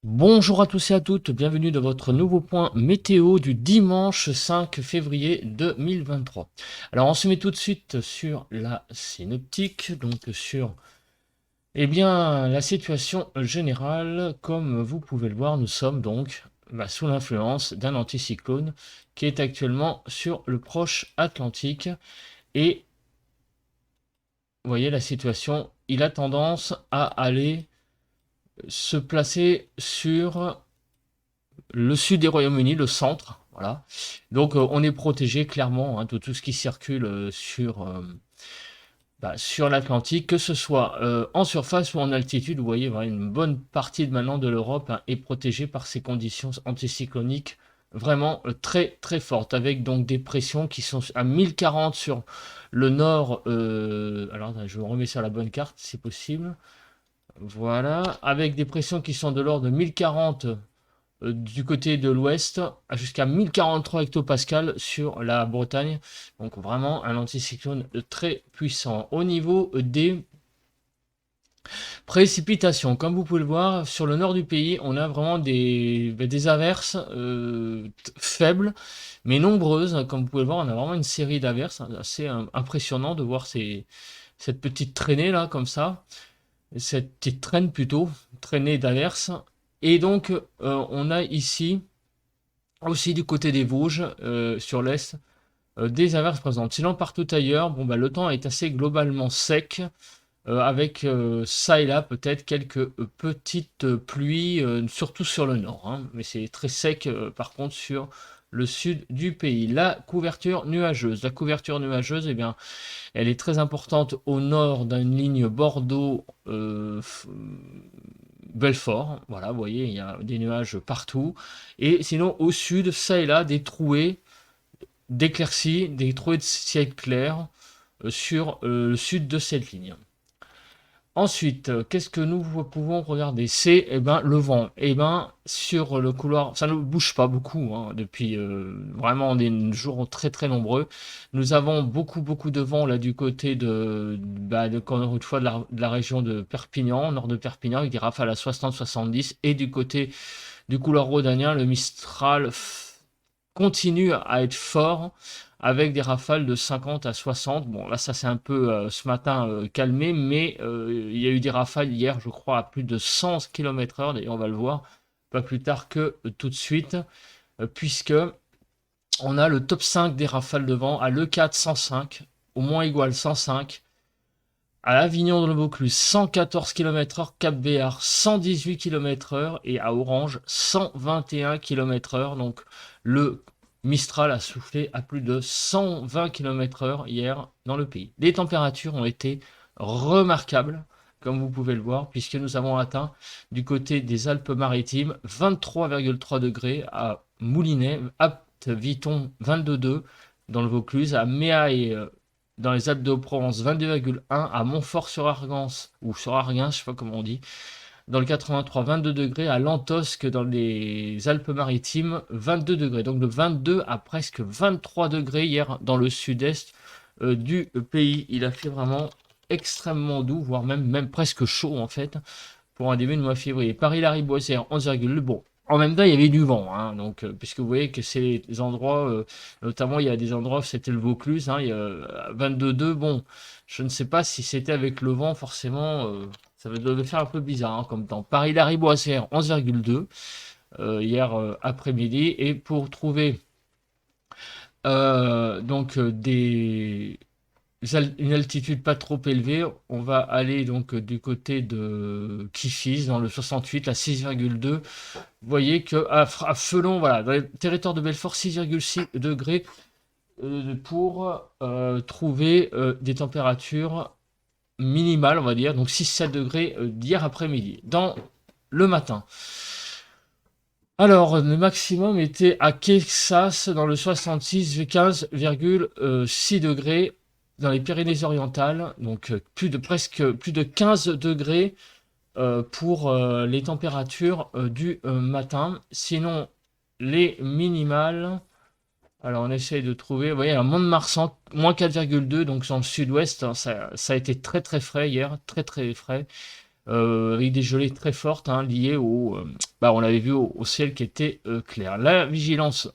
Bonjour à tous et à toutes, bienvenue dans votre nouveau point météo du dimanche 5 février 2023. Alors on se met tout de suite sur la synoptique, donc sur la situation générale. Comme vous pouvez le voir, nous sommes donc sous l'influence d'un anticyclone qui est actuellement sur le proche Atlantique. Et vous voyez la situation, il a tendance à aller se placer sur le sud des Royaumes-Unis, le centre, voilà. Donc on est protégé clairement de tout ce qui circule sur l'Atlantique, que ce soit en surface ou en altitude. Vous voyez, voilà, une bonne partie maintenant de l'Europe est protégée par ces conditions anticycloniques vraiment très très fortes, avec donc des pressions qui sont à 1040 sur le nord. Alors je vous remets sur la bonne carte si possible. Voilà, avec des pressions qui sont de l'ordre de 1040 du côté de l'ouest jusqu'à 1043 hectopascales sur la Bretagne. Donc vraiment un anticyclone très puissant. Au niveau des précipitations, comme vous pouvez le voir, sur le nord du pays, on a vraiment des averses faibles, mais nombreuses. Comme vous pouvez le voir, on a vraiment une série d'averses. Assez impressionnant de voir cette petite traînée là, comme ça. Cette petite traîne plutôt, traînée d'averses. Et donc, on a ici aussi du côté des Vosges, sur l'est, des averses présentes. Sinon, partout ailleurs, le temps est assez globalement sec, avec ça et là peut-être quelques petites pluies, surtout sur le nord, hein, mais c'est très sec par contre sur le sud du pays. La couverture nuageuse. La couverture nuageuse, eh bien, elle est très importante au nord d'une ligne Bordeaux, Belfort. Voilà, vous voyez, il y a des nuages partout. Et sinon, au sud, ça et là, des trouées d'éclaircies, des trouées de ciel clair sur le sud de cette ligne. Ensuite, qu'est-ce que nous pouvons regarder? C'est le vent. Sur le couloir, ça ne bouge pas beaucoup hein, depuis vraiment des jours très très nombreux. Nous avons beaucoup de vent là du côté encore une fois de la région de Perpignan, nord de Perpignan, avec des rafales à 60-70. Et du côté du couloir rhodanien, le Mistral continue à être fort avec des rafales de 50 à 60. Bon, là, ça s'est un peu ce matin calmé, mais il y a eu des rafales hier, je crois, à plus de 100 km/h. D'ailleurs, on va le voir pas plus tard que tout de suite, puisque on a le top 5 des rafales de vent à l'E4 105, au moins égale 105. À Avignon dans le Vaucluse, 114 km/h, Cap Béar, 118 km/h et à Orange, 121 km/h. Donc le Mistral a soufflé à plus de 120 km/h hier dans le pays. Les températures ont été remarquables, comme vous pouvez le voir, puisque nous avons atteint du côté des Alpes-Maritimes 23,3 degrés à Moulinet, Apt-Viton 22,2 dans le Vaucluse, à Méa et dans les Alpes de Haute-Provence 22,1, à Montfort-sur-Argence, ou sur Argens, je sais pas comment on dit, dans le 83 22 degrés, à Lantosque dans les Alpes-Maritimes 22 degrés. Donc de 22 à presque 23 degrés hier dans le sud-est du pays. Il a fait vraiment extrêmement doux, voire même presque chaud en fait, pour un début de mois de février. Paris-Lariboisière 11,2. Bon, en même temps, il y avait du vent, hein, donc, puisque vous voyez que c'est des endroits, notamment il y a des endroits, c'était le Vaucluse, hein, il y a 22,2. Bon, je ne sais pas si c'était avec le vent, forcément, ça devait faire un peu bizarre hein, comme temps. Paris-Lariboisière 11,2 hier après-midi. Et pour trouver une altitude pas trop élevée, on va aller donc du côté de Kifis dans le 68 à 6,2. Vous voyez que à Felon, voilà, dans le territoire de Belfort, 6,6 degrés pour trouver des températures minimales, on va dire, donc 6-7 degrés d'hier après-midi. Dans le matin. Alors, le maximum était à Kexas dans le 66, 15,6 degrés dans les Pyrénées-Orientales, donc plus de 15 degrés pour les températures du matin. Sinon, les minimales, alors on essaye de trouver, vous voyez, à Mont-de-Marsan, moins 4,2, donc dans le sud-ouest, hein, ça a été très très frais hier, très très frais. avec des gelées très fortes hein, liées on l'avait vu au ciel qui était clair. La vigilance.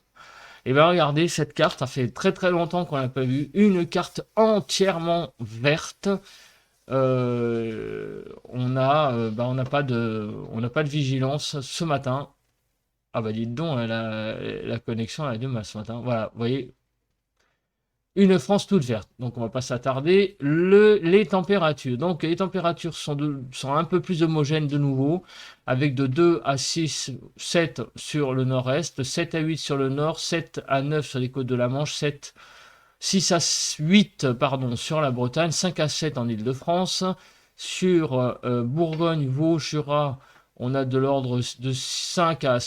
Et bien regardez cette carte, ça fait très très longtemps qu'on n'a pas vu une carte entièrement verte. On n'a pas de vigilance ce matin. Ah bah dites donc, la connexion elle a du mal ce matin. Voilà, vous voyez, une France toute verte. Donc on va pas s'attarder. Les températures. Donc les températures sont un peu plus homogènes de nouveau, avec de 2 à 6, 7 sur le nord-est, 7 à 8 sur le nord, 7 à 9 sur les côtes de la Manche, 6 à 8 pardon, sur la Bretagne, 5 à 7 en Île-de-France. Sur Bourgogne, Vaud, Jura, on a de l'ordre de 5 à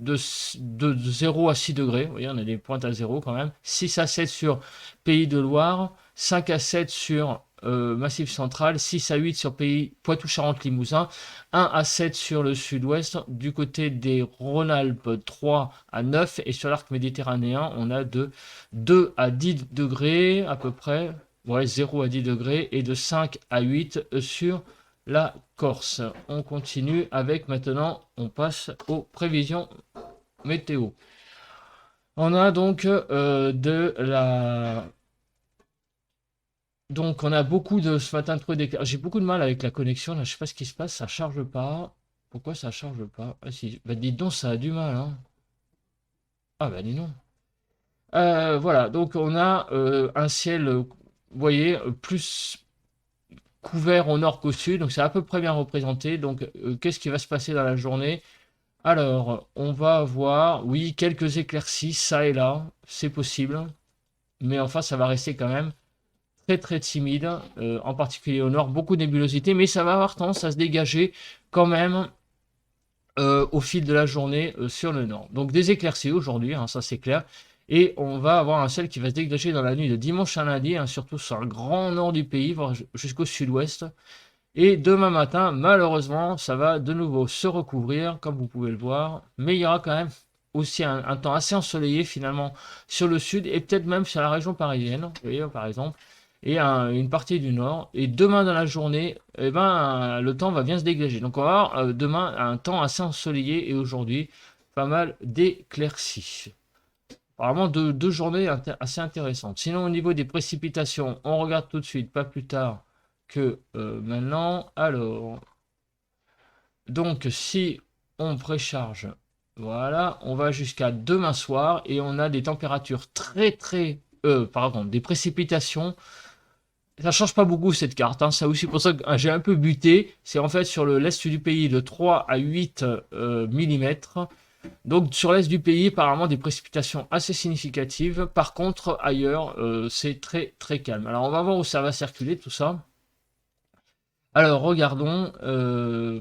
de 0 à 6 degrés. Vous voyez, on a des pointes à 0 quand même. 6 à 7 sur Pays de Loire, 5 à 7 sur Massif Central, 6 à 8 sur Pays Poitou-Charentes-Limousin, 1 à 7 sur le sud-ouest. Du côté des Rhône-Alpes, 3 à 9. Et sur l'arc méditerranéen, on a de 2 à 10 degrés à peu près. Ouais, 0 à 10 degrés. Et de 5 à 8 sur la Corse. On continue avec maintenant, on passe aux prévisions météo. On a donc Donc on a beaucoup de ce matin de d'éclair. J'ai beaucoup de mal avec la connexion, là je sais pas ce qui se passe, ça charge pas. Pourquoi ça charge pas? Ah si, bah dites donc ça a du mal hein. Ah bah dis donc. Voilà, donc on a un ciel, vous voyez, plus couvert au nord qu'au sud, donc c'est à peu près bien représenté. Donc qu'est-ce qui va se passer dans la journée? Alors, on va avoir, oui, quelques éclaircies, ça et là, c'est possible, mais enfin, ça va rester quand même très très timide, en particulier au nord, beaucoup de nébulosité, mais ça va avoir tendance à se dégager quand même au fil de la journée sur le nord. Donc des éclaircies aujourd'hui, hein, ça c'est clair, et on va avoir un ciel qui va se dégager dans la nuit de dimanche à lundi, hein, surtout sur le grand nord du pays, voire jusqu'au sud-ouest. Et demain matin, malheureusement, ça va de nouveau se recouvrir, comme vous pouvez le voir. Mais il y aura quand même aussi un temps assez ensoleillé finalement sur le sud et peut-être même sur la région parisienne, vous voyez, par exemple, et une partie du nord. Et demain dans la journée, eh ben, le temps va bien se dégager. Donc on va avoir demain un temps assez ensoleillé et aujourd'hui pas mal d'éclaircies. Vraiment deux journées assez intéressantes. Sinon au niveau des précipitations, on regarde tout de suite, pas plus tard que maintenant. Alors, donc si on précharge, voilà, on va jusqu'à demain soir et on a des températures pardon, des précipitations. Ça change pas beaucoup cette carte, hein. C'est aussi pour ça que j'ai un peu buté. C'est en fait sur l'est du pays de 3 à 8 mm. Donc sur l'est du pays, apparemment des précipitations assez significatives. Par contre, ailleurs, c'est très très calme. Alors on va voir où ça va circuler tout ça. Alors, regardons,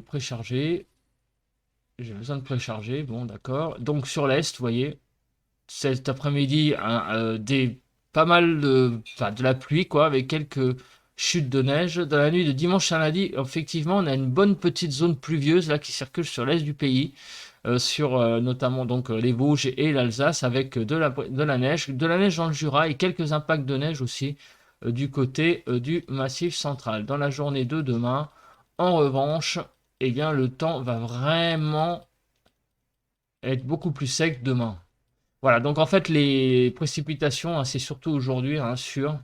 précharger. J'ai besoin de précharger, bon, d'accord. Donc, sur l'Est, vous voyez, cet après-midi, pas mal de la pluie, quoi, avec quelques chutes de neige. Dans la nuit de dimanche à lundi, effectivement, on a une bonne petite zone pluvieuse, là, qui circule sur l'Est du pays, sur notamment donc les Vosges et l'Alsace, avec de la neige dans le Jura et quelques impacts de neige aussi du côté du Massif central. Dans la journée de demain, en revanche, eh bien, le temps va vraiment être beaucoup plus sec demain. Voilà, donc en fait, les précipitations, hein, c'est surtout aujourd'hui hein, sur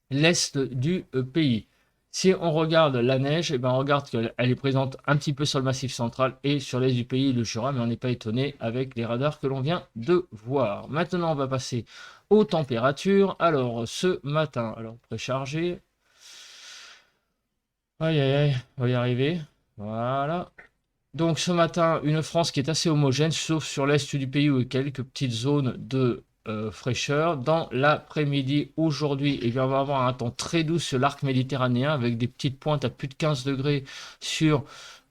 l'est du pays. Si on regarde la neige, eh ben, on regarde qu'elle est présente un petit peu sur le Massif central et sur l'est du pays, le Jura, mais on n'est pas étonné avec les radars que l'on vient de voir. Maintenant, on va passer aux températures. Alors, ce matin, alors précharger. Aïe, aïe, aïe, on va y arriver. Voilà. Donc, ce matin, une France qui est assez homogène, sauf sur l'est du pays où il y a quelques petites zones de fraîcheur. Dans l'après-midi, aujourd'hui, eh bien, on va avoir un temps très doux sur l'arc méditerranéen avec des petites pointes à plus de 15 degrés sur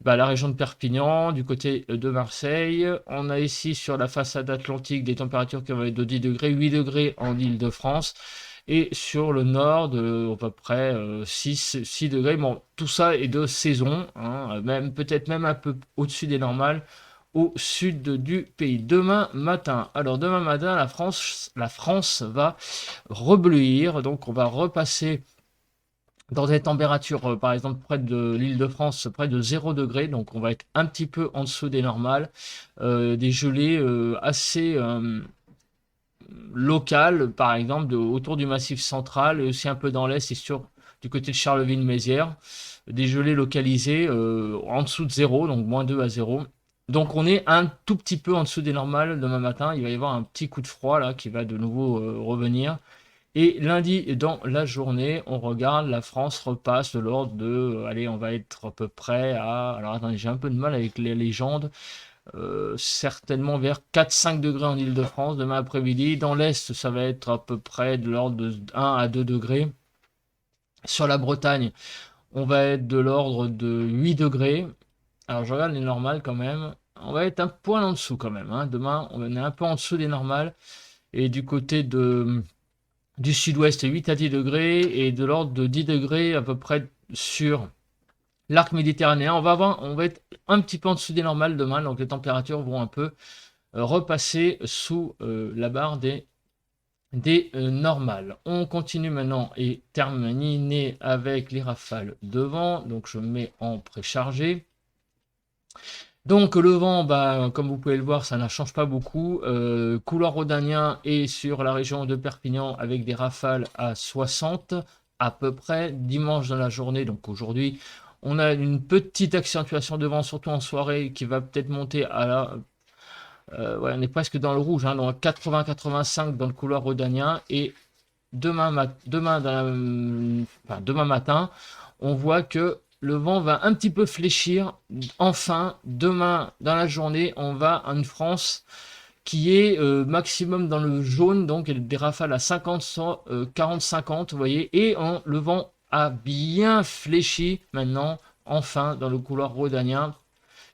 la région de Perpignan, du côté de Marseille. On a ici sur la façade atlantique des températures qui vont être de 10 degrés, 8 degrés en Île-de-France. Et sur le nord, de à peu près 6 degrés. Bon, tout ça est de saison, hein, peut-être même un peu au-dessus des normales au sud du pays. Demain matin, la France va rebleuir, donc on va repasser dans des températures, par exemple, près de l'Île-de-France, près de 0 degré, donc on va être un petit peu en dessous des normales, des gelées assez locales, par exemple, autour du Massif central, et aussi un peu dans l'Est, et du côté de Charleville-Mézières, des gelées localisées en dessous de 0, donc -2 à 0. Donc on est un tout petit peu en dessous des normales demain matin, il va y avoir un petit coup de froid là qui va de nouveau revenir. Et lundi, dans la journée, on regarde, la France repasse de l'ordre de, allez, on va être à peu près à, alors attendez, j'ai un peu de mal avec les légendes, certainement vers 4-5 degrés en Île-de-France demain après-midi. Dans l'Est, ça va être à peu près de l'ordre de 1 à 2 degrés. Sur la Bretagne, on va être de l'ordre de 8 degrés. Alors je regarde les normales quand même. On va être un poil en dessous quand même, hein. Demain, on est un peu en dessous des normales. Et du côté du sud-ouest, 8 à 10 degrés. Et de l'ordre de 10 degrés à peu près sur l'arc méditerranéen. On va être un petit peu en dessous des normales demain. Donc les températures vont un peu repasser sous la barre des normales. On continue maintenant et terminer avec les rafales de vent. Donc je mets en préchargé. Donc le vent, bah, comme vous pouvez le voir, ça ne change pas beaucoup. Couloir rhodanien et sur la région de Perpignan avec des rafales à 60 à peu près. Dimanche dans la journée, donc aujourd'hui, on a une petite accentuation de vent, surtout en soirée, qui va peut-être monter à la... ouais, on est presque dans le rouge, hein, donc 80-85 dans le couloir rhodanien. Et demain matin, on voit que le vent va un petit peu fléchir. Enfin, demain, dans la journée, on va à une France qui est maximum dans le jaune, donc des rafales à 50, 40-50, vous voyez, et le vent a bien fléchi maintenant, enfin, dans le couloir rhodanien,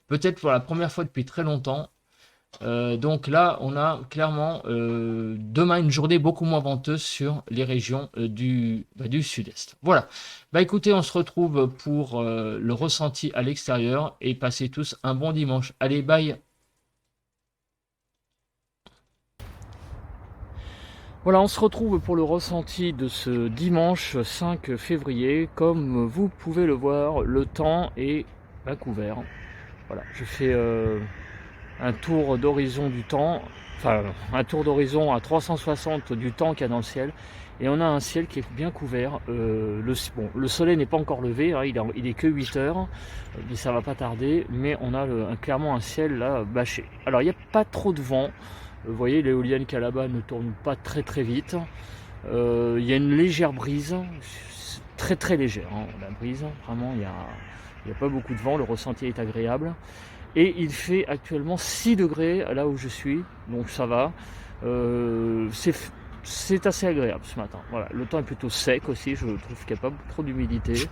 peut-être pour la première fois depuis très longtemps. Donc là, on a clairement demain une journée beaucoup moins venteuse sur les régions du sud-est. Voilà. Bah écoutez, on se retrouve pour le ressenti à l'extérieur et passez tous un bon dimanche. Allez, bye. Voilà, on se retrouve pour le ressenti de ce dimanche 5 février. Comme vous pouvez le voir, le temps est à couvert. Voilà, je fais un tour d'horizon du temps, enfin un tour d'horizon à 360 du temps qu'il y a dans le ciel, et on a un ciel qui est bien couvert. Le soleil n'est pas encore levé, hein, il est que 8 heures, mais ça va pas tarder, mais on a clairement un ciel là bâché. Alors il n'y a pas trop de vent, vous voyez l'éolienne qui est là-bas ne tourne pas très très vite, il y a une légère brise, très très légère, hein, la brise, vraiment il y a pas beaucoup de vent, le ressenti est agréable. Et il fait actuellement 6 degrés là où je suis, donc ça va. C'est assez agréable ce matin. Voilà, le temps est plutôt sec aussi, je trouve qu'il n'y a pas trop d'humidité.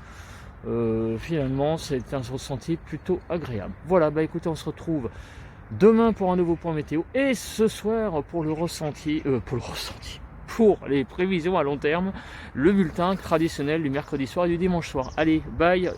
Finalement, c'est un ressenti plutôt agréable. Voilà, bah écoutez, on se retrouve demain pour un nouveau point météo et ce soir pour le ressenti, pour les prévisions à long terme, le bulletin traditionnel du mercredi soir et du dimanche soir. Allez, bye.